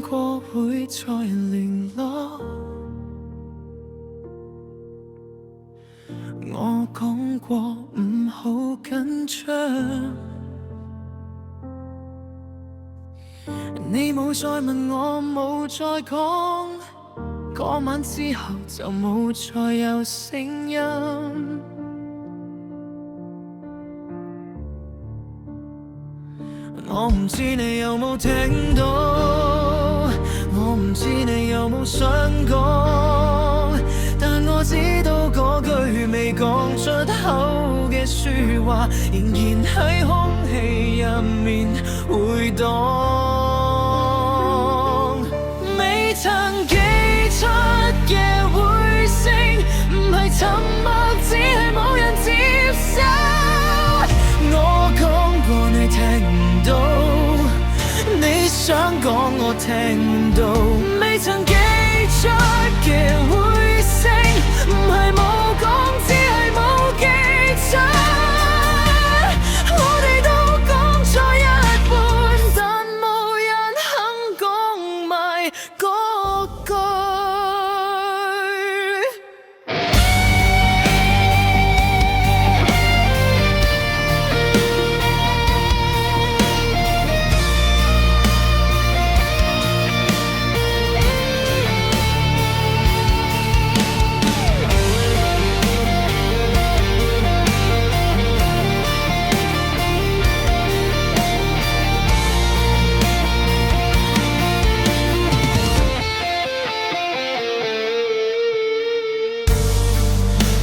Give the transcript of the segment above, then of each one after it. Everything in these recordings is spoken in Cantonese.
過會再聯絡。我講過唔好緊張，你冇再問我，冇再講，嗰晚之後就冇再有聲音。我唔知你有冇聽到，我唔知你有冇想講，但我知道嗰句未講出口嘅説話，仍然喺空氣入面回盪。未曾記出嘅回聲，唔係沉默，只係冇人接收。我講過你聽唔到，你想講我聽唔到。未曾記出嘅回聲，唔係冇講，只係冇記出。我哋都講咗一半，但冇人肯講埋嗰句。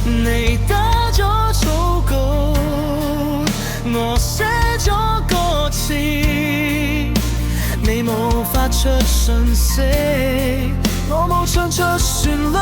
你打咗草稿，我寫咗歌詞，你冇發出訊息，我冇唱出旋律。